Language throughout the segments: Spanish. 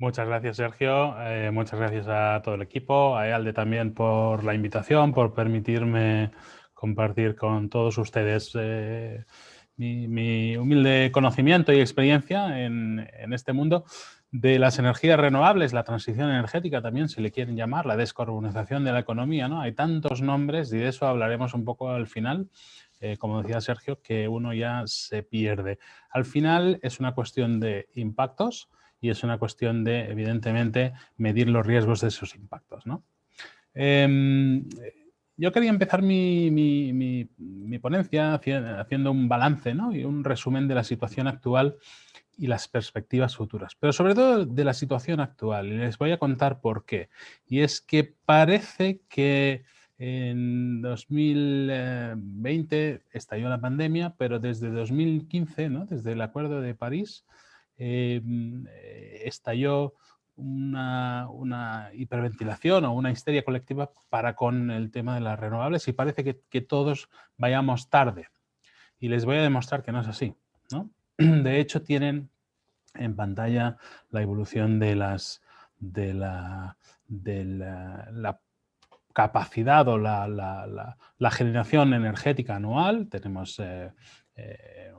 Muchas gracias, Sergio. Muchas gracias a todo el equipo, a Ealde también por la invitación, por permitirme compartir con todos ustedes mi humilde conocimiento y experiencia en este mundo de las energías renovables, la transición energética también, si le quieren llamar, la descarbonización de la economía, ¿no? Hay tantos nombres y de eso hablaremos un poco al final. Como decía Sergio, que uno ya se pierde. Al final es una cuestión de impactos y es una cuestión de, evidentemente, medir los riesgos de esos impactos, ¿no? Yo quería empezar mi ponencia haciendo un balance, ¿no? Y un resumen de la situación actual y las perspectivas futuras, pero sobre todo de la situación actual. Y les voy a contar por qué. Y es que parece que en 2020 estalló la pandemia, pero desde 2015, ¿no? Desde el Acuerdo de París, estalló una hiperventilación o una histeria colectiva para con el tema de las renovables y parece que todos vayamos tarde. Y les voy a demostrar que no es así, ¿no? De hecho, tienen en pantalla la evolución de la capacidad o la generación energética anual. Tenemos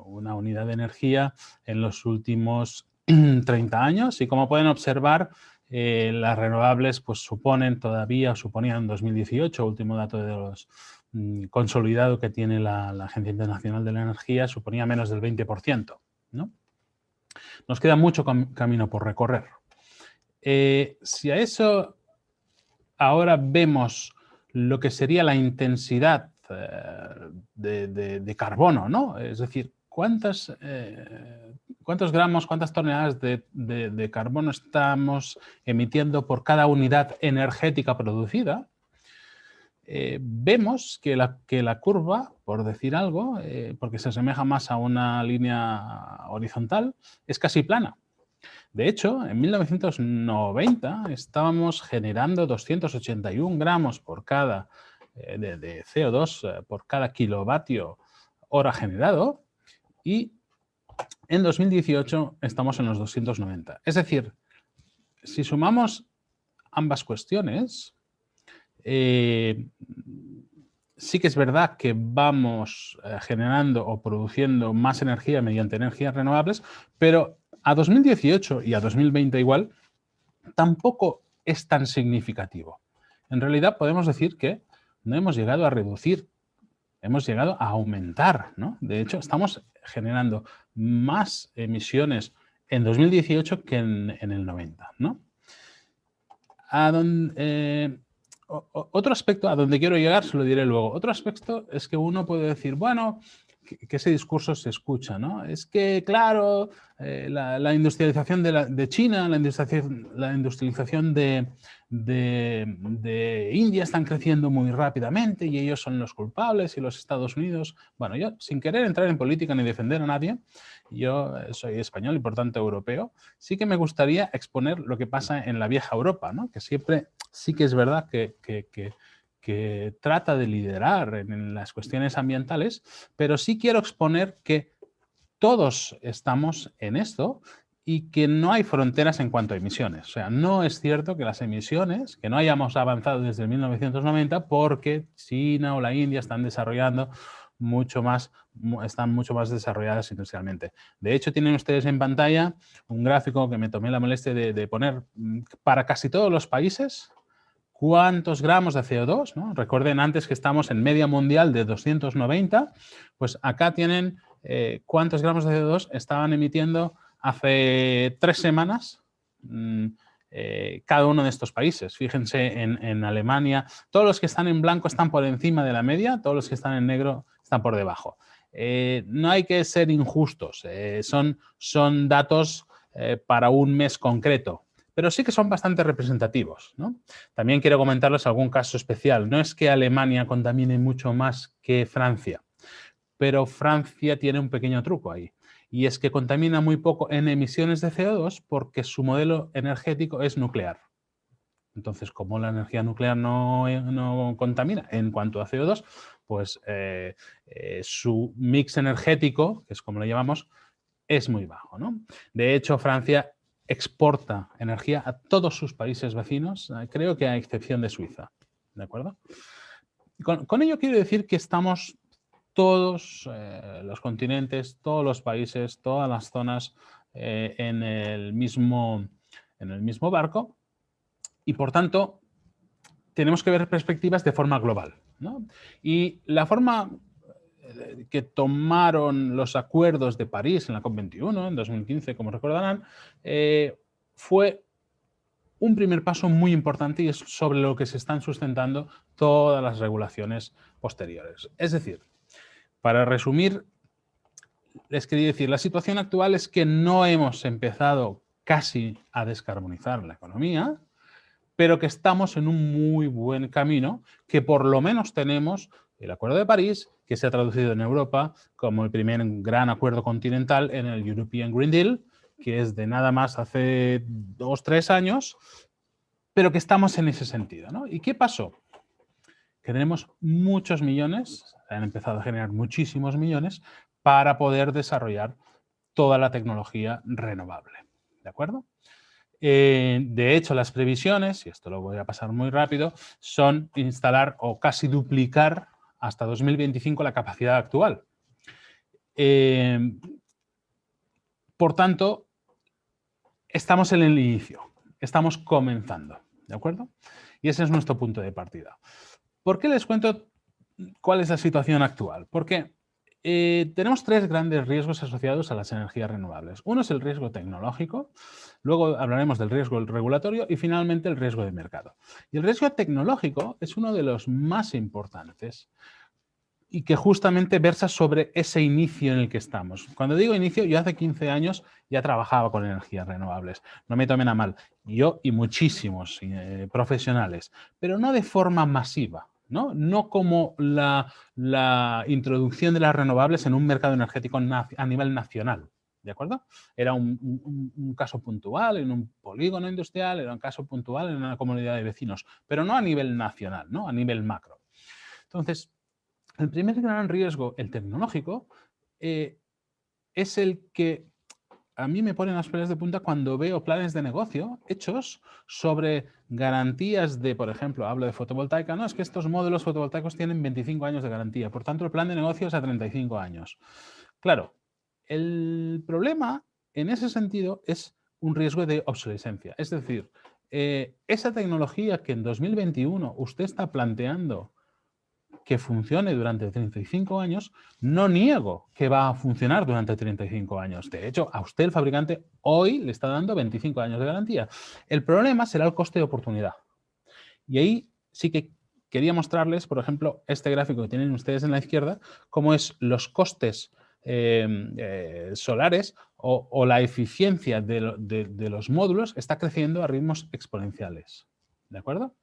una unidad de energía en los últimos 30 años y como pueden observar, las renovables pues suponían en 2018, último dato de los consolidado que tiene la Agencia Internacional de la Energía, suponía menos del 20%, ¿no? Nos queda mucho camino por recorrer. Si a eso ahora vemos lo que sería la intensidad de carbono, ¿no? Es decir, cuántos gramos, cuántas toneladas de carbono estamos emitiendo por cada unidad energética producida. Vemos que la curva, por decir algo, porque se asemeja más a una línea horizontal, es casi plana. De hecho, en 1990 estábamos generando 281 gramos por cada, de CO2 por cada kilovatio hora generado y en 2018 estamos en los 290. Es decir, si sumamos ambas cuestiones, sí que es verdad que vamos generando o produciendo más energía mediante energías renovables, pero a 2018 y a 2020 igual, tampoco es tan significativo. En realidad podemos decir que no hemos llegado a reducir, hemos llegado a aumentar, ¿no? De hecho, estamos generando más emisiones en 2018 que en el 90, ¿no? Otro aspecto a donde quiero llegar, se lo diré luego. Otro aspecto es que uno puede decir, bueno, que ese discurso se escucha, ¿no? Es que, claro, la industrialización de China, la industrialización de India están creciendo muy rápidamente y ellos son los culpables y los Estados Unidos. Bueno, yo, sin querer entrar en política ni defender a nadie, yo soy español y por tanto europeo, sí que me gustaría exponer lo que pasa en la vieja Europa, ¿no? Que siempre sí que es verdad que trata de liderar en las cuestiones ambientales, pero sí quiero exponer que todos estamos en esto y que no hay fronteras en cuanto a emisiones. O sea, no es cierto que las emisiones, que no hayamos avanzado desde 1990 porque China o la India están desarrollando están mucho más desarrolladas industrialmente. De hecho, tienen ustedes en pantalla un gráfico que me tomé la molestia de poner para casi todos los países cuántos gramos de CO2, ¿no? Recuerden antes que estamos en media mundial de 290, pues acá tienen cuántos gramos de CO2 estaban emitiendo hace 3 semanas cada uno de estos países. Fíjense en Alemania, todos los que están en blanco están por encima de la media, todos los que están en negro están por debajo. No hay que ser injustos, son datos para un mes concreto, pero sí que son bastante representativos, ¿no? También quiero comentarles algún caso especial. No es que Alemania contamine mucho más que Francia, pero Francia tiene un pequeño truco ahí. Y es que contamina muy poco en emisiones de CO2 porque su modelo energético es nuclear. Entonces, como la energía nuclear no contamina en cuanto a CO2, pues su mix energético, que es como lo llamamos, es muy bajo, ¿no? De hecho, Francia exporta energía a todos sus países vecinos, creo que a excepción de Suiza, ¿de acuerdo? Con ello quiero decir que estamos todos los continentes, todos los países, todas las zonas en el mismo barco y, por tanto, tenemos que ver perspectivas de forma global, ¿no? Y la forma que tomaron los acuerdos de París en la COP21, en 2015, como recordarán, fue un primer paso muy importante y es sobre lo que se están sustentando todas las regulaciones posteriores. Es decir, para resumir, les quería decir, la situación actual es que no hemos empezado casi a descarbonizar la economía, pero que estamos en un muy buen camino, que por lo menos tenemos el Acuerdo de París, que se ha traducido en Europa como el primer gran acuerdo continental en el European Green Deal, que es de nada más hace 2 o 3 años, pero que estamos en ese sentido, ¿no? ¿Y qué pasó? Que tenemos muchos millones, han empezado a generar muchísimos millones para poder desarrollar toda la tecnología renovable, ¿de acuerdo? De hecho, las previsiones, y esto lo voy a pasar muy rápido, son instalar o casi duplicar hasta 2025 la capacidad actual. Por tanto, estamos en el inicio, estamos comenzando, ¿de acuerdo? Y ese es nuestro punto de partida. ¿Por qué les cuento cuál es la situación actual? Porque tenemos 3 grandes riesgos asociados a las energías renovables. Uno es el riesgo tecnológico, luego hablaremos del riesgo regulatorio y finalmente el riesgo de mercado. Y el riesgo tecnológico es uno de los más importantes y que justamente versa sobre ese inicio en el que estamos. Cuando digo inicio, yo hace 15 años ya trabajaba con energías renovables. No me tomen a mal. Yo y muchísimos profesionales, pero no de forma masiva. No como la introducción de las renovables en un mercado energético a nivel nacional. ¿De acuerdo? Era un caso puntual en un polígono industrial, era un caso puntual en una comunidad de vecinos, pero no a nivel nacional, ¿no? A nivel macro. Entonces, el primer gran riesgo, el tecnológico, es el que a mí me ponen las pelos de punta cuando veo planes de negocio hechos sobre garantías de, por ejemplo, hablo de fotovoltaica, no, es que estos módulos fotovoltaicos tienen 25 años de garantía, por tanto el plan de negocio es a 35 años. Claro, el problema en ese sentido es un riesgo de obsolescencia. Es decir, esa tecnología que en 2021 usted está planteando que funcione durante 35 años, no niego que va a funcionar durante 35 años. De hecho, a usted el fabricante hoy le está dando 25 años de garantía. El problema será el coste de oportunidad. Y ahí sí que quería mostrarles, por ejemplo, este gráfico que tienen ustedes en la izquierda, cómo es los costes solares o la eficiencia de los módulos está creciendo a ritmos exponenciales. ¿De acuerdo?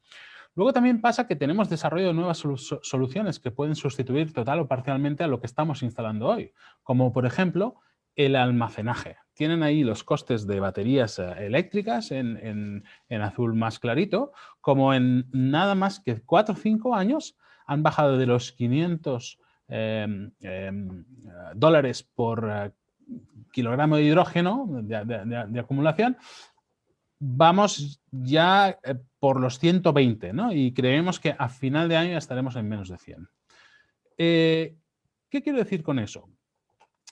Luego también pasa que tenemos desarrollo de nuevas soluciones que pueden sustituir total o parcialmente a lo que estamos instalando hoy, como por ejemplo el almacenaje. Tienen ahí los costes de baterías eléctricas en azul más clarito, como en nada más que 4 o 5 años han bajado de los $500 por kilogramo de hidrógeno de acumulación. Vamos ya por los 120, ¿no? Y creemos que a final de año ya estaremos en menos de 100. ¿Qué quiero decir con eso?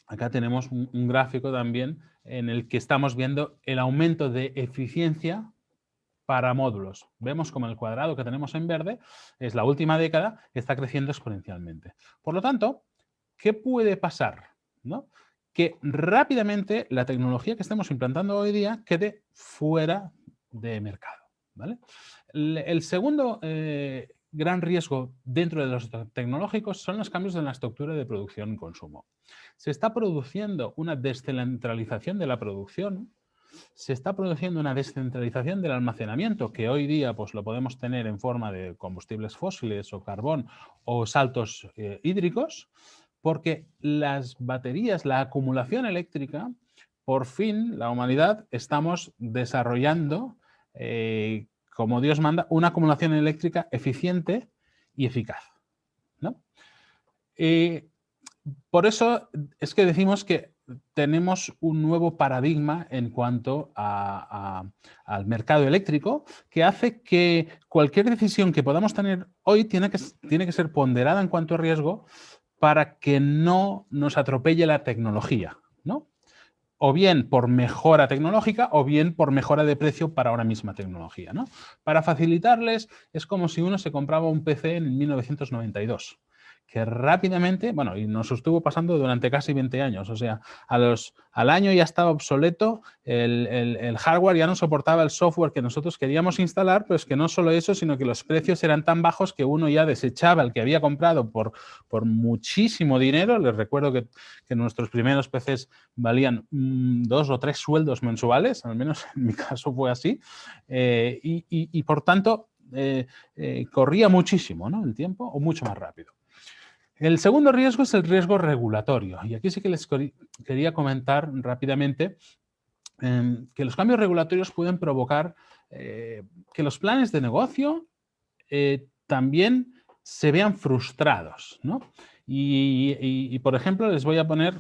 Acá tenemos un gráfico también en el que estamos viendo el aumento de eficiencia para módulos. Vemos como el cuadrado que tenemos en verde es la última década, está creciendo exponencialmente. Por lo tanto, ¿qué puede pasar? ¿No? Que rápidamente la tecnología que estamos implantando hoy día quede fuera de mercado, ¿vale? El segundo gran riesgo dentro de los tecnológicos son los cambios en la estructura de producción y consumo. Se está produciendo una descentralización de la producción, se está produciendo una descentralización del almacenamiento, que hoy día pues, lo podemos tener en forma de combustibles fósiles o carbón o saltos hídricos, porque las baterías, la acumulación eléctrica, por fin la humanidad estamos desarrollando, como Dios manda, una acumulación eléctrica eficiente y eficaz, ¿no? Por eso es que decimos que tenemos un nuevo paradigma en cuanto al mercado eléctrico que hace que cualquier decisión que podamos tener hoy tiene que ser ponderada en cuanto a riesgo para que no nos atropelle la tecnología, ¿no? O bien por mejora tecnológica o bien por mejora de precio para ahora misma tecnología, ¿no? Para facilitarles, es como si uno se compraba un PC en 1992, que rápidamente, bueno, y nos estuvo pasando durante casi 20 años, o sea, al año ya estaba obsoleto, el hardware ya no soportaba el software que nosotros queríamos instalar, pero es que no solo eso, sino que los precios eran tan bajos que uno ya desechaba el que había comprado por muchísimo dinero. Les recuerdo que nuestros primeros PCs valían 2 o 3 sueldos mensuales, al menos en mi caso fue así, y por tanto corría muchísimo, ¿no? El tiempo, o mucho más rápido. El segundo riesgo es el riesgo regulatorio, y aquí sí que les quería comentar rápidamente que los cambios regulatorios pueden provocar que los planes de negocio también se vean frustrados, ¿no? Y, por ejemplo, les voy a poner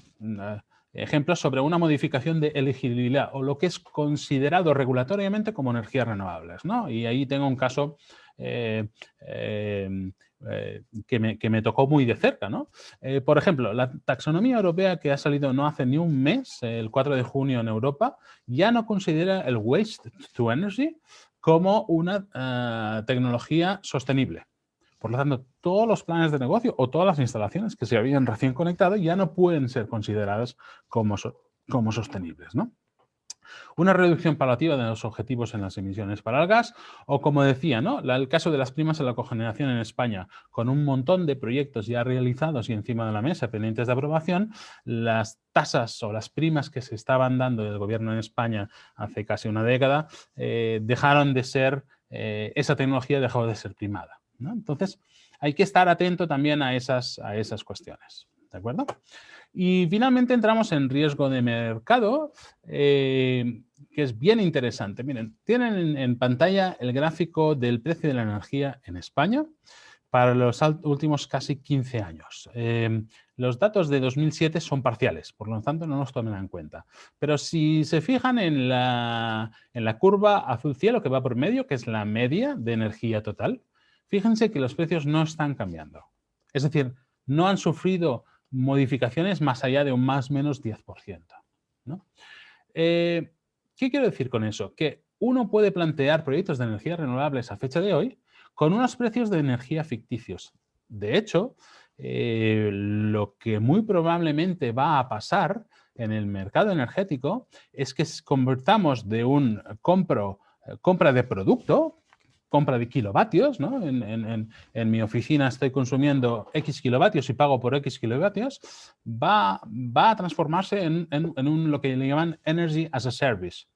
ejemplos sobre una modificación de elegibilidad o lo que es considerado regulatoriamente como energías renovables, ¿no? Y ahí tengo un caso que me tocó muy de cerca, ¿no? Por ejemplo, la taxonomía europea que ha salido no hace ni un mes, el 4 de junio en Europa, ya no considera el waste to energy como una tecnología sostenible. Por lo tanto, todos los planes de negocio o todas las instalaciones que se habían recién conectado ya no pueden ser consideradas como sostenibles, ¿no? Una reducción paulativa de los objetivos en las emisiones para el gas o, como decía, ¿no? El caso de las primas en la cogeneración en España, con un montón de proyectos ya realizados y encima de la mesa pendientes de aprobación, las tasas o las primas que se estaban dando del gobierno en España hace casi una década dejaron de ser, esa tecnología dejó de ser primada, ¿no? Entonces, hay que estar atento también a esas cuestiones, ¿de acuerdo? Y finalmente entramos en riesgo de mercado, que es bien interesante. Miren, tienen en pantalla el gráfico del precio de la energía en España para los últimos casi 15 años. Los datos de 2007 son parciales, por lo tanto no nos tomen en cuenta. Pero si se fijan en la curva azul cielo que va por medio, que es la media de energía total, fíjense que los precios no están cambiando. Es decir, no han sufrido modificaciones más allá de un más o menos 10%, ¿no? ¿Qué quiero decir con eso? Que uno puede plantear proyectos de energías renovables a fecha de hoy con unos precios de energía ficticios. De hecho, lo que muy probablemente va a pasar en el mercado energético es que convertamos de un compra de producto, compra de kilovatios, ¿no? En mi oficina estoy consumiendo X kilovatios y pago por X kilovatios, va a transformarse en lo que le llaman Energy as a Service.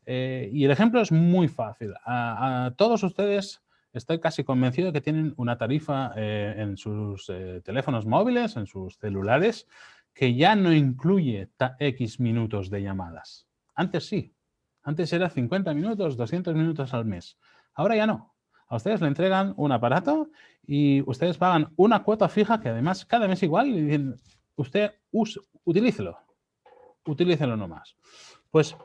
Y el ejemplo es muy fácil. A todos ustedes estoy casi convencido que tienen una tarifa en sus teléfonos móviles, en sus celulares, que ya no incluye X minutos de llamadas. Antes sí. Antes era 50 minutos, 200 minutos al mes. Ahora ya no. A ustedes le entregan un aparato y ustedes pagan una cuota fija que además cada mes igual y dicen, usted utilícelo nomás. Pues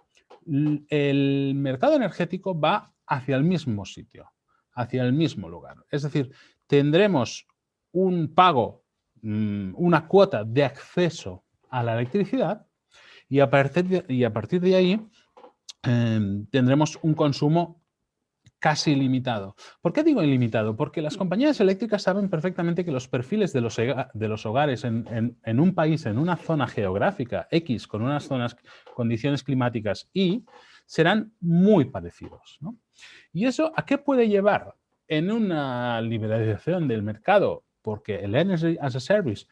el mercado energético va hacia el mismo sitio, hacia el mismo lugar. Es decir, tendremos un pago, una cuota de acceso a la electricidad y a partir de ahí tendremos un consumo casi ilimitado. ¿Por qué digo ilimitado? Porque las compañías eléctricas saben perfectamente que los perfiles de los hogares en un país, en una zona geográfica X, con unas condiciones climáticas Y, serán muy parecidos, ¿no? ¿Y eso a qué puede llevar? En una liberalización del mercado, porque el Energy as a Service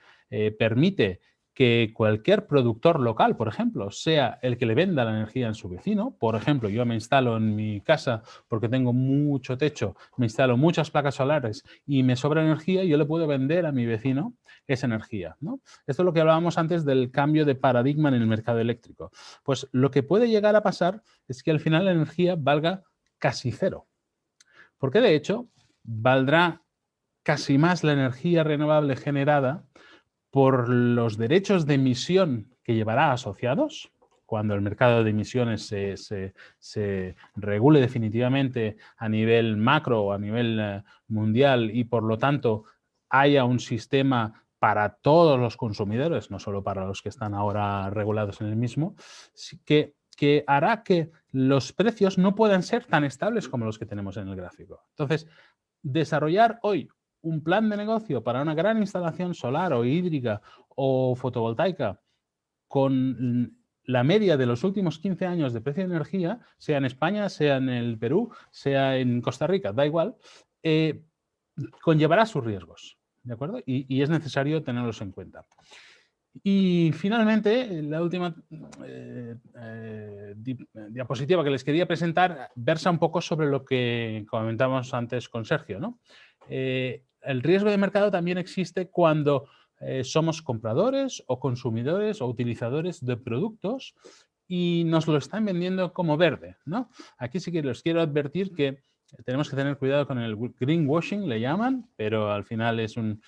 permite que cualquier productor local, por ejemplo, sea el que le venda la energía a su vecino. Por ejemplo, yo me instalo en mi casa porque tengo mucho techo, me instalo muchas placas solares y me sobra energía y yo le puedo vender a mi vecino esa energía, ¿no? Esto es lo que hablábamos antes del cambio de paradigma en el mercado eléctrico. Pues lo que puede llegar a pasar es que al final la energía valga casi cero. Porque de hecho, valdrá casi más la energía renovable generada por los derechos de emisión que llevará asociados. Cuando el mercado de emisiones se regule definitivamente a nivel macro o a nivel mundial y por lo tanto haya un sistema para todos los consumidores, no solo para los que están ahora regulados en el mismo, que hará que los precios no puedan ser tan estables como los que tenemos en el gráfico. Entonces, desarrollar hoy un plan de negocio para una gran instalación solar o hídrica o fotovoltaica con la media de los últimos 15 años de precio de energía, sea en España, sea en el Perú, sea en Costa Rica, da igual, conllevará sus riesgos, ¿de acuerdo? Y es necesario tenerlos en cuenta. Y finalmente, la última diapositiva que les quería presentar versa un poco sobre lo que comentamos antes con Sergio, ¿no? El riesgo de mercado también existe cuando somos compradores o consumidores o utilizadores de productos y nos lo están vendiendo como verde, ¿no? Aquí sí que les quiero advertir que tenemos que tener cuidado con el greenwashing, le llaman, pero al final es un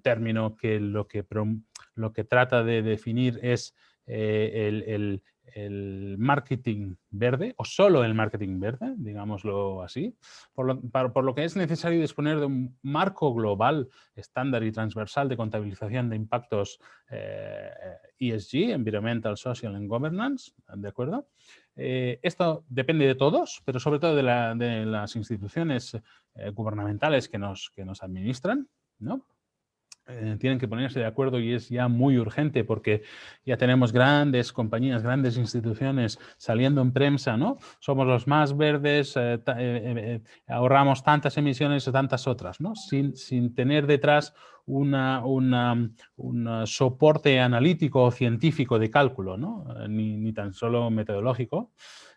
término que lo que trata de definir es el marketing verde, o solo el marketing verde, digámoslo así, por lo que es necesario disponer de un marco global, estándar y transversal de contabilización de impactos ESG, Environmental, Social and Governance, ¿de acuerdo? Esto depende de todos, pero sobre todo de las instituciones gubernamentales que nos administran, ¿no? Tienen que ponerse de acuerdo y es ya muy urgente porque ya tenemos grandes compañías, grandes instituciones saliendo en prensa, ¿no? Somos los más verdes, ahorramos tantas emisiones o tantas otras, ¿no? Sin tener detrás un soporte analítico o científico de cálculo, ¿no? Ni tan solo metodológico.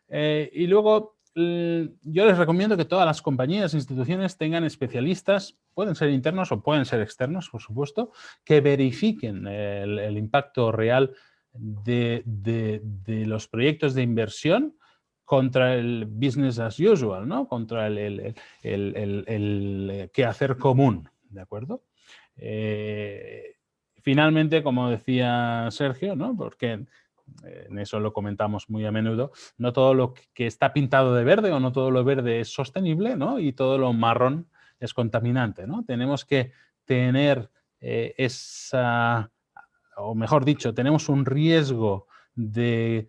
Y luego yo les recomiendo que todas las compañías e instituciones tengan especialistas, pueden ser internos o pueden ser externos, por supuesto, que verifiquen el impacto real de los proyectos de inversión contra el business as usual, ¿no? Contra el quehacer común, ¿de acuerdo? Finalmente, como decía Sergio, ¿no? Porque en eso lo comentamos muy a menudo, no todo lo que está pintado de verde o no todo lo verde es sostenible, ¿no? Y todo lo marrón es contaminante, ¿no? Tenemos que tener o mejor dicho, tenemos un riesgo de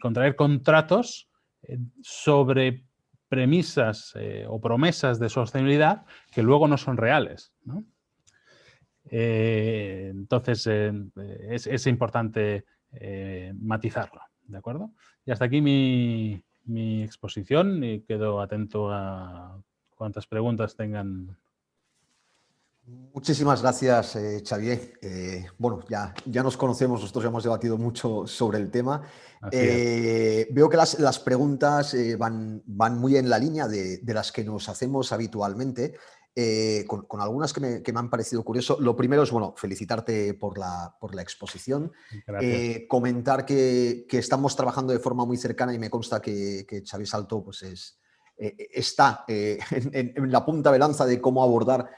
contraer contratos sobre premisas o promesas de sostenibilidad que luego no son reales, ¿no? Entonces, es importante matizarlo, ¿de acuerdo? Y hasta aquí mi exposición y quedo atento a cuantas preguntas tengan. Muchísimas gracias, Xavier. Bueno, ya nos conocemos, nosotros ya hemos debatido mucho sobre el tema. Veo que las preguntas van muy en la línea de las que nos hacemos habitualmente, con algunas que me han parecido curioso. Lo primero es, bueno, felicitarte por la exposición. Comentar que estamos trabajando de forma muy cercana y me consta que Xavier Salto pues está en la punta de lanza de cómo abordar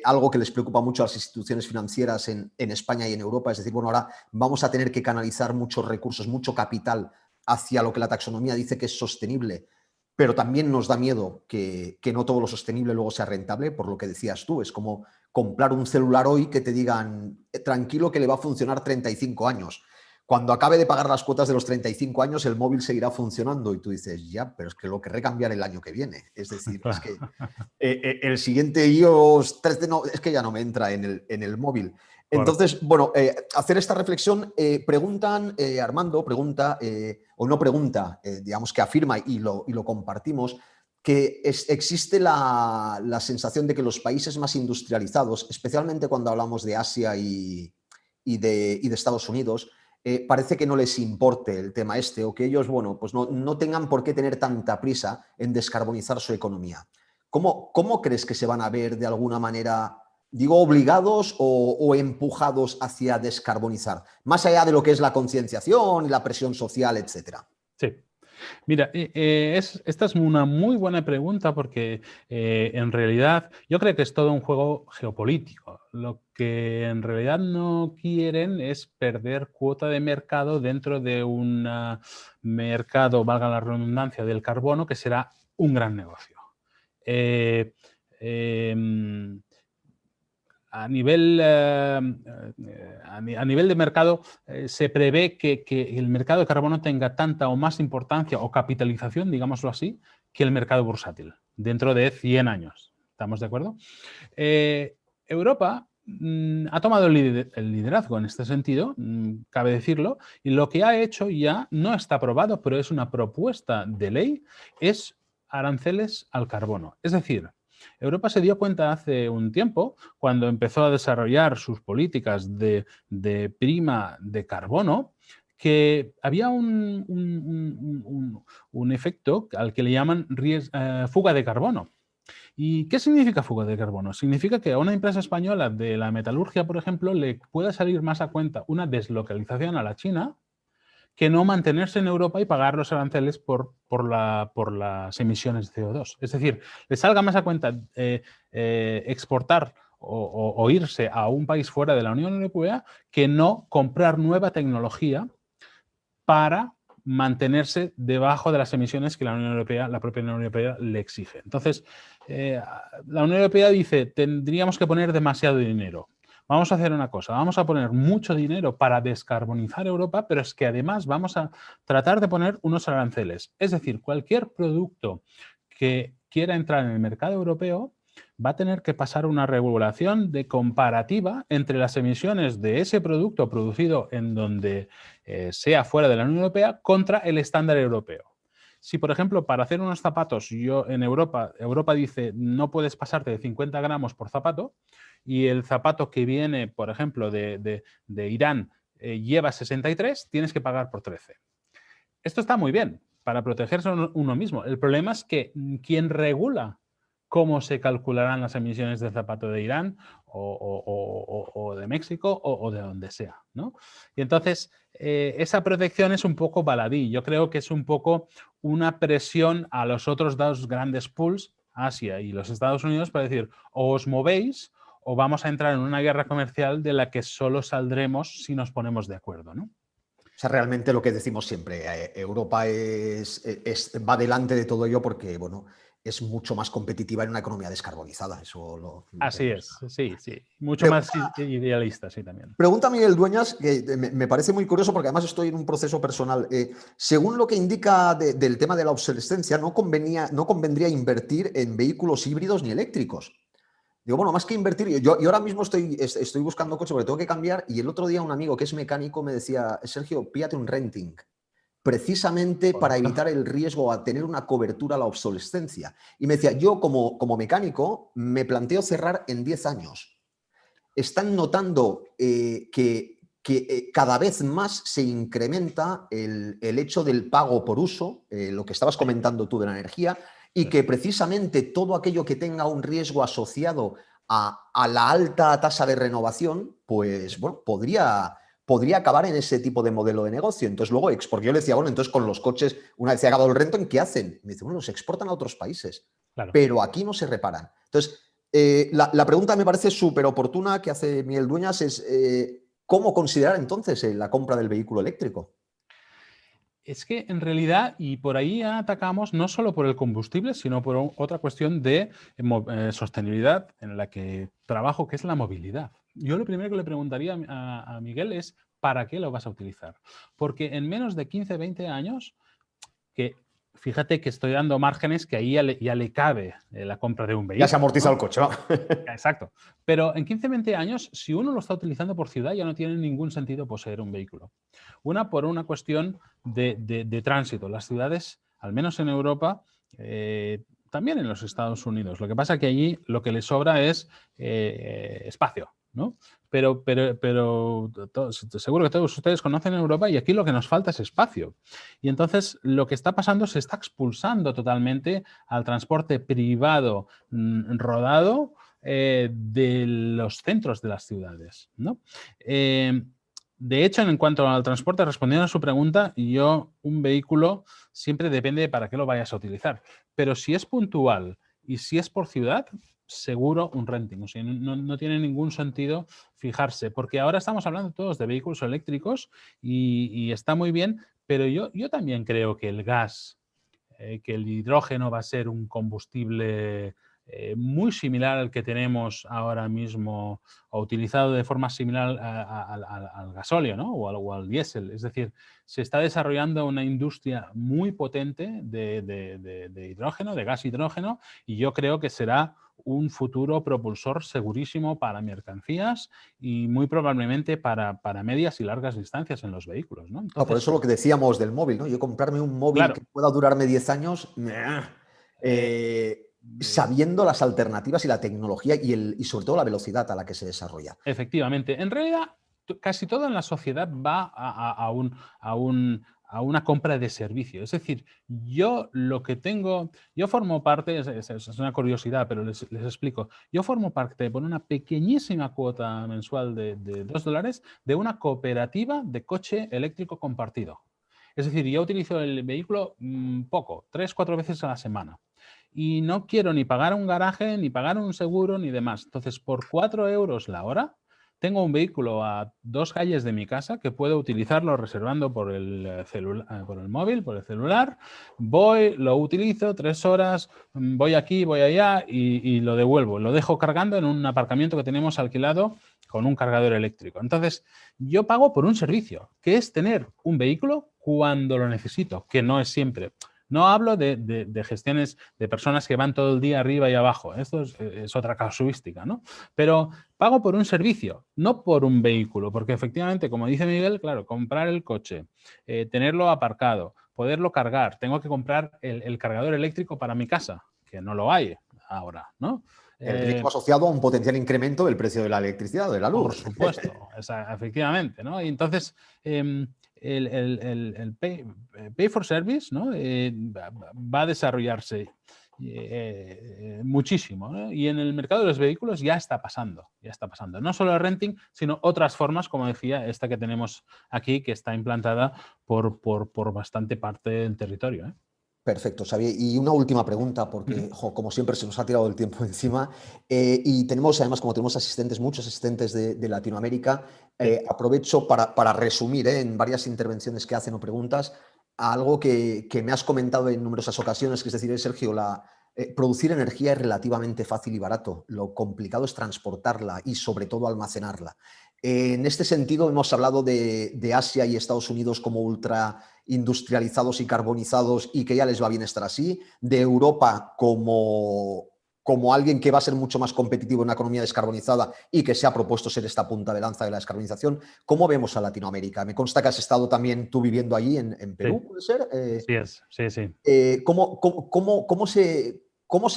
algo que les preocupa mucho a las instituciones financieras en España y en Europa. Es decir, bueno, ahora vamos a tener que canalizar muchos recursos, mucho capital hacia lo que la taxonomía dice que es sostenible, pero también nos da miedo que no todo lo sostenible luego sea rentable, por lo que decías tú. Es como comprar un celular hoy que te digan tranquilo que le va a funcionar 35 años. Cuando acabe de pagar las cuotas de los 35 años, el móvil seguirá funcionando y tú dices, ya, pero es que lo querré cambiar el año que viene. Es decir, es que el siguiente iOS 13 no, es que ya no me entra en el móvil. Entonces, bueno, hacer esta reflexión, Armando pregunta, o no pregunta, digamos que afirma y lo compartimos, que existe la sensación de que los países más industrializados, especialmente cuando hablamos de Asia y de Estados Unidos, parece que no les importe el tema o que ellos, bueno, pues no tengan por qué tener tanta prisa en descarbonizar su economía. ¿Cómo crees que se van a ver de alguna manera, digo, obligados o empujados hacia descarbonizar? Más allá de lo que es la concienciación y la presión social, etcétera. Sí. Mira, esta es una muy buena pregunta porque en realidad yo creo que es todo un juego geopolítico. lo que en realidad no quieren es perder cuota de mercado dentro de un mercado, valga la redundancia, del carbono, que será un gran negocio. A nivel de mercado, se prevé que el mercado de carbono tenga tanta o más importancia o capitalización, digámoslo así, que el mercado bursátil dentro de 100 años. ¿Estamos de acuerdo? Europa ha tomado el liderazgo en este sentido, cabe decirlo, y lo que ha hecho ya no está aprobado, pero es una propuesta de ley, es aranceles al carbono. Es decir, Europa se dio cuenta hace un tiempo, cuando empezó a desarrollar sus políticas de prima de carbono, que había un efecto al que le llaman fuga de carbono. ¿Y qué significa fuga de carbono? Significa que a una empresa española de la metalurgia, por ejemplo, le puede salir más a cuenta una deslocalización a la China que no mantenerse en Europa y pagar los aranceles por las emisiones de CO2. Es decir, le salga más a cuenta exportar o irse a un país fuera de la Unión Europea que no comprar nueva tecnología para mantenerse debajo de las emisiones que la propia Unión Europea le exige. Entonces, la Unión Europea dice, tendríamos que poner demasiado dinero. Vamos a hacer una cosa, vamos a poner mucho dinero para descarbonizar Europa, pero es que además vamos a tratar de poner unos aranceles. Es decir, cualquier producto que quiera entrar en el mercado europeo va a tener que pasar una regulación de comparativa entre las emisiones de ese producto producido en donde sea fuera de la Unión Europea contra el estándar europeo. Si, por ejemplo, para hacer unos zapatos, Europa dice no puedes pasarte de 50 gramos por zapato y el zapato que viene, por ejemplo, de Irán lleva 63, tienes que pagar por 13. Esto está muy bien para protegerse uno mismo. El problema es que quien regula cómo se calcularán las emisiones del zapato de Irán o de México o de donde sea, ¿no? Y entonces, esa protección es un poco baladí. Yo creo que es un poco una presión a los otros dos grandes pools, Asia y los Estados Unidos, para decir, o os movéis o vamos a entrar en una guerra comercial de la que solo saldremos si nos ponemos de acuerdo, ¿no? O sea, realmente lo que decimos siempre, Europa va delante de todo ello porque, bueno, es mucho más competitiva en una economía descarbonizada. Así es, sí. Mucho más idealista, sí, también. Pregunta Miguel Dueñas, que me parece muy curioso porque además estoy en un proceso personal. Según lo que indica del tema de la obsolescencia, no convendría invertir en vehículos híbridos ni eléctricos. Digo, bueno, más que invertir, yo ahora mismo estoy buscando coche porque tengo que cambiar y el otro día un amigo que es mecánico me decía, Sergio, píllate un renting, precisamente para evitar el riesgo a tener una cobertura a la obsolescencia. Y me decía, yo como mecánico me planteo cerrar en 10 años. Están notando que cada vez más se incrementa el hecho del pago por uso, lo que estabas comentando tú de la energía, y que precisamente todo aquello que tenga un riesgo asociado a la alta tasa de renovación, pues bueno, podría acabar en ese tipo de modelo de negocio. Entonces luego, porque yo le decía, bueno, entonces con los coches, una vez se ha acabado el renting, ¿qué hacen? Y me dice, bueno, los exportan a otros países, claro, pero aquí no se reparan. Entonces, la pregunta me parece súper oportuna que hace Miguel Dueñas es, ¿cómo considerar entonces la compra del vehículo eléctrico? Es que en realidad, y por ahí atacamos no solo por el combustible, sino por otra cuestión de sostenibilidad en la que trabajo, que es la movilidad. Yo lo primero que le preguntaría a Miguel es, ¿para qué lo vas a utilizar? Porque en menos de 15, 20 años, que fíjate que estoy dando márgenes que ahí ya le cabe la compra de un vehículo. Ya se amortiza, ¿no?, el coche, ¿no? Exacto. Pero en 15, 20 años, si uno lo está utilizando por ciudad, ya no tiene ningún sentido poseer un vehículo. Por una cuestión de tránsito. Las ciudades, al menos en Europa, también en los Estados Unidos. Lo que pasa es que allí lo que les sobra es espacio, ¿no? Pero seguro que todos ustedes conocen Europa y aquí lo que nos falta es espacio. Y entonces lo que está pasando, se está expulsando totalmente al transporte privado rodado de los centros de las ciudades, ¿no? De hecho, en cuanto al transporte, respondiendo a su pregunta, un vehículo siempre depende de para qué lo vayas a utilizar. Pero si es puntual y si es por ciudad, seguro un renting. O sea, no tiene ningún sentido fijarse, porque ahora estamos hablando todos de vehículos eléctricos y está muy bien, pero yo también creo que el gas, que el hidrógeno va a ser un combustible muy similar al que tenemos ahora mismo o utilizado de forma similar al gasóleo, ¿no? o al diésel. Es decir, se está desarrollando una industria muy potente de hidrógeno, de gas hidrógeno, y yo creo que será un futuro propulsor segurísimo para mercancías y muy probablemente para medias y largas distancias en los vehículos, ¿no? Por Entonces, eso lo que decíamos del móvil, ¿no? Yo comprarme un móvil que claro, pueda durarme 10 años, eh, sabiendo las alternativas y la tecnología y sobre todo la velocidad a la que se desarrolla. efectivamente. En realidad, casi todo en la sociedad va a una compra de servicio. Es decir, yo lo que tengo, yo formo parte, es una curiosidad, pero les explico. Yo formo parte por una pequeñísima cuota mensual de $2 de una cooperativa de coche eléctrico compartido. Es decir, yo utilizo el vehículo poco, 3, 4 veces a la semana. Y no quiero ni pagar un garaje, ni pagar un seguro, ni demás. Entonces, por 4 euros la hora, tengo un vehículo a 2 calles de mi casa que puedo utilizarlo reservando por el por el móvil, por el celular. Voy, lo utilizo 3 horas, voy aquí, voy allá y lo devuelvo. Lo dejo cargando en un aparcamiento que tenemos alquilado con un cargador eléctrico. Entonces, yo pago por un servicio, que es tener un vehículo cuando lo necesito, que no es siempre. No hablo de gestiones de personas que van todo el día arriba y abajo. Esto es otra casuística, ¿no? Pero pago por un servicio, no por un vehículo, porque efectivamente, como dice Miguel, claro, comprar el coche, tenerlo aparcado, poderlo cargar, tengo que comprar el cargador eléctrico para mi casa, que no lo hay ahora, ¿no? El riesgo asociado a un potencial incremento del precio de la electricidad o de la Por luz. supuesto, efectivamente, ¿no? Y entonces, el pay for service, ¿no? Va a desarrollarse muchísimo, ¿no? Y en el mercado de los vehículos ya está pasando, ya está pasando. No solo el renting, sino otras formas, como decía, esta que tenemos aquí, que está implantada por bastante parte del territorio, ¿eh? Perfecto, Xavier. Y una última pregunta, porque, como siempre, se nos ha tirado el tiempo encima. Y tenemos, además, como tenemos asistentes, muchos asistentes de Latinoamérica, Sí. aprovecho para resumir en varias intervenciones que hacen o preguntas a algo que me has comentado en numerosas ocasiones, que es decir, Sergio, producir energía es relativamente fácil y barato. Lo complicado es transportarla y, sobre todo, almacenarla. En este sentido, hemos hablado de Asia y Estados Unidos como ultra industrializados y carbonizados y que ya les va bien estar así, de Europa como alguien que va a ser mucho más competitivo en una economía descarbonizada y que se ha propuesto ser esta punta de lanza de la descarbonización. ¿Cómo vemos a Latinoamérica? Me consta que has estado también tú viviendo allí en Sí, Perú, ¿puede ser? así es, sí, sí. ¿Cómo se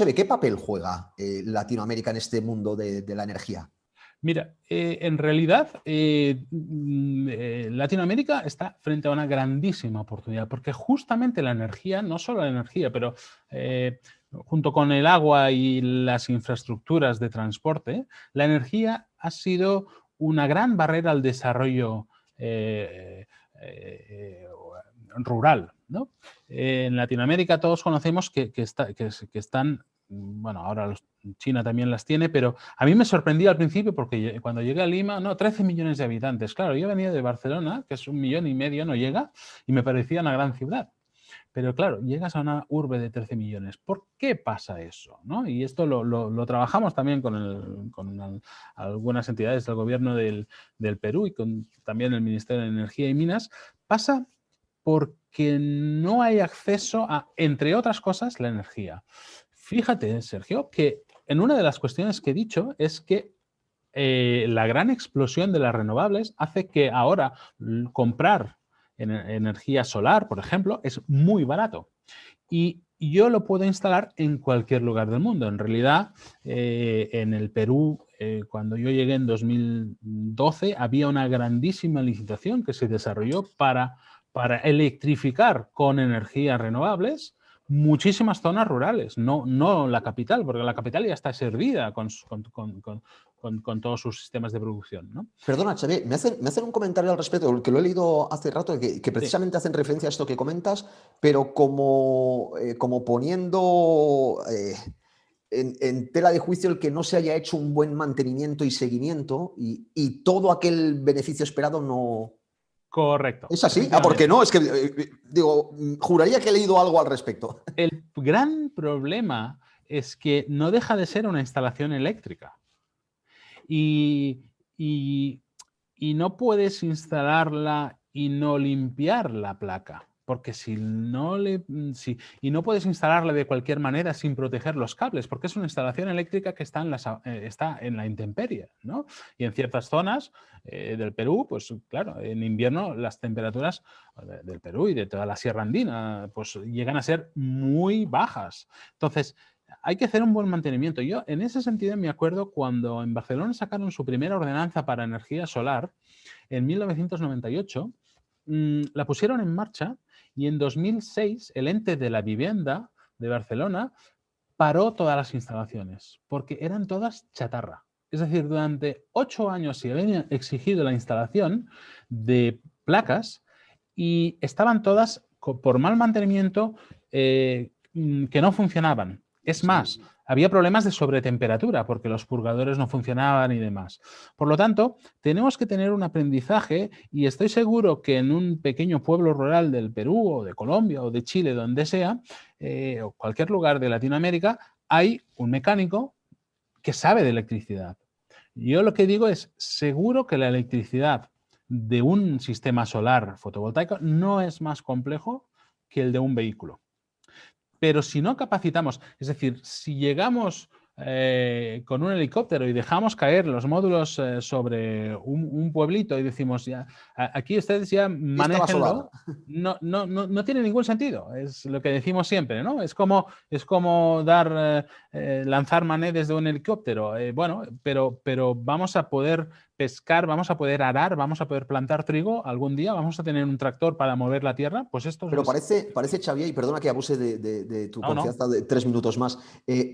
ve? ¿Qué papel juega Latinoamérica en este mundo de la energía? Mira, en realidad Latinoamérica está frente a una grandísima oportunidad, porque justamente la energía, no solo la energía, pero junto con el agua y las infraestructuras de transporte, la energía ha sido una gran barrera al desarrollo rural, ¿no? En Latinoamérica todos conocemos que están, bueno, ahora China también las tiene, pero a mí me sorprendía al principio porque cuando llegué a Lima, no, 13 millones de habitantes. Claro, yo venía de Barcelona, que es 1,5 millones, no llega, y me parecía una gran ciudad. Pero claro, llegas a una urbe de 13 millones. ¿Por qué pasa eso? ¿No? Y esto lo trabajamos también con algunas entidades del gobierno del Perú y con también el Ministerio de Energía y Minas. Pasa porque no hay acceso a, entre otras cosas, la energía. Fíjate, Sergio, que en una de las cuestiones que he dicho es que la gran explosión de las renovables hace que ahora comprar energía solar, por ejemplo, es muy barato. Y yo lo puedo instalar en cualquier lugar del mundo. En realidad, en el Perú, cuando yo llegué en 2012, había una grandísima licitación que se desarrolló para electrificar con energías renovables muchísimas zonas rurales, no la capital, porque la capital ya está servida con todos sus sistemas de producción, ¿no? Perdona, Xavier, me hacen un comentario al respecto, que lo he leído hace rato, que Sí. precisamente hacen referencia a esto que comentas, pero como poniendo en tela de juicio el que no se haya hecho un buen mantenimiento y seguimiento y todo aquel beneficio esperado no... Correcto. ¿Es así? Ah, porque no, es que digo, juraría que he leído algo al respecto. El gran problema es que no deja de ser una instalación eléctrica. Y no puedes instalarla y no limpiar la placa, porque y no puedes instalarla de cualquier manera sin proteger los cables, porque es una instalación eléctrica que está en la intemperie, ¿no? Y en ciertas zonas del Perú, pues claro, en invierno las temperaturas del Perú y de toda la Sierra Andina pues llegan a ser muy bajas. Entonces, hay que hacer un buen mantenimiento. Yo, en ese sentido, me acuerdo cuando en Barcelona sacaron su primera ordenanza para energía solar, en 1998, la pusieron en marcha y en 2006 el ente de la vivienda de Barcelona paró todas las instalaciones porque eran todas chatarra. Es decir, durante 8 años se había exigido la instalación de placas y estaban todas por mal mantenimiento que no funcionaban. Es más, había problemas de sobretemperatura porque los purgadores no funcionaban y demás. Por lo tanto, tenemos que tener un aprendizaje y estoy seguro que en un pequeño pueblo rural del Perú o de Colombia o de Chile, donde sea, o cualquier lugar de Latinoamérica, hay un mecánico que sabe de electricidad. Yo lo que digo es, seguro que la electricidad de un sistema solar fotovoltaico no es más complejo que el de un vehículo. Pero si no capacitamos, es decir, si llegamos con un helicóptero y dejamos caer los módulos sobre un pueblito y decimos, ya, aquí ustedes ya manéjenlo, no tiene ningún sentido. Es lo que decimos siempre, ¿no? Es como lanzar mané desde un helicóptero. Bueno, pero vamos a poder pescar, vamos a poder arar, vamos a poder plantar trigo algún día, vamos a tener un tractor para mover la tierra, pues esto... Pero parece, Xavier, y perdona que abuse de tu confianza de 3 minutos más,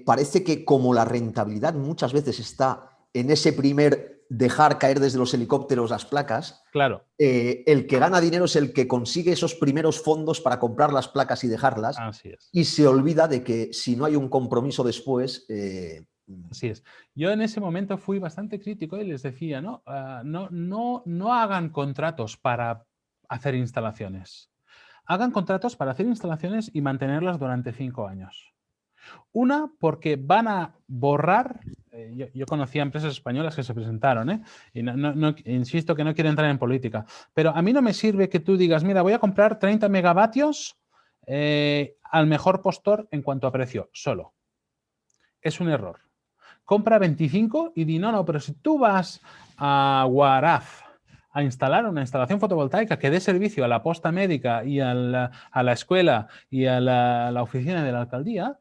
parece que como la rentabilidad muchas veces está en ese primer dejar caer desde los helicópteros las placas, claro. El que gana dinero es el que consigue esos primeros fondos para comprar las placas y dejarlas. Así es. Y se olvida de que si no hay un compromiso después... Así es. Yo en ese momento fui bastante crítico y les decía, no hagan contratos para hacer instalaciones. Hagan contratos para hacer instalaciones y mantenerlas durante 5 años. Una, porque van a borrar, yo conocía empresas españolas que se presentaron, y insisto que no quiero entrar en política, pero a mí no me sirve que tú digas, mira, voy a comprar 30 megavatios al mejor postor en cuanto a precio, solo. Es un error. Compra 25 y di, no, pero si tú vas a Huaraz a instalar una instalación fotovoltaica que dé servicio a la posta médica y a la escuela y a la oficina de la alcaldía,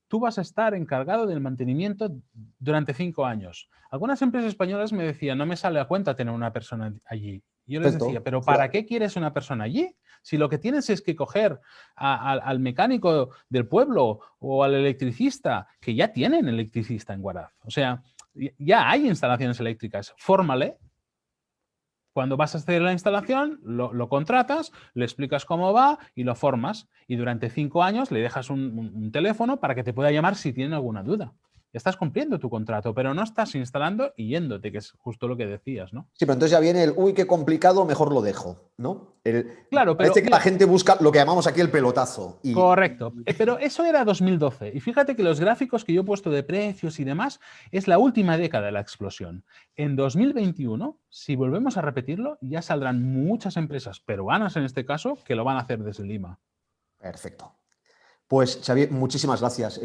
tú vas a estar encargado del mantenimiento durante 5 años. Algunas empresas españolas me decían, no me sale a cuenta tener una persona allí. Y yo les decía, ¿pero para qué quieres una persona allí? Si lo que tienes es que coger al mecánico del pueblo o al electricista, que ya tienen electricista en Huaraz. O sea, ya hay instalaciones eléctricas. Fórmale. Cuando vas a hacer la instalación, lo contratas, le explicas cómo va y lo formas. Y durante 5 años le dejas un teléfono para que te pueda llamar si tiene alguna duda. Estás cumpliendo tu contrato, pero no estás instalando y yéndote, que es justo lo que decías, ¿no? Sí, pero entonces ya viene el, uy, qué complicado, mejor lo dejo, ¿no? Claro, pero parece que la gente busca lo que llamamos aquí el pelotazo. Correcto, pero eso era 2012. Y fíjate que los gráficos que yo he puesto de precios y demás es la última década de la explosión. En 2021, si volvemos a repetirlo, ya saldrán muchas empresas peruanas en este caso que lo van a hacer desde Lima. Perfecto. Pues, Xavier, muchísimas gracias.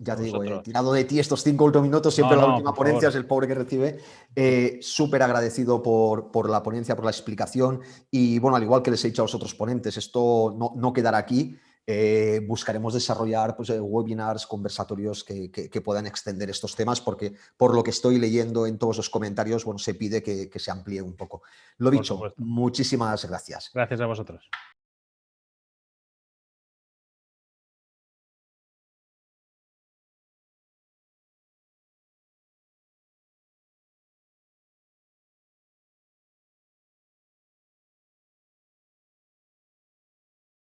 Ya te digo, he tirado de ti estos 5 últimos minutos, siempre la última ponencia es el pobre que recibe. Súper agradecido por la ponencia, por la explicación y, bueno, al igual que les he dicho a los otros ponentes, esto no quedará aquí. Buscaremos desarrollar pues, webinars, conversatorios que puedan extender estos temas porque, por lo que estoy leyendo en todos los comentarios, bueno, se pide que se amplíe un poco. Lo dicho, muchísimas gracias. Gracias a vosotros.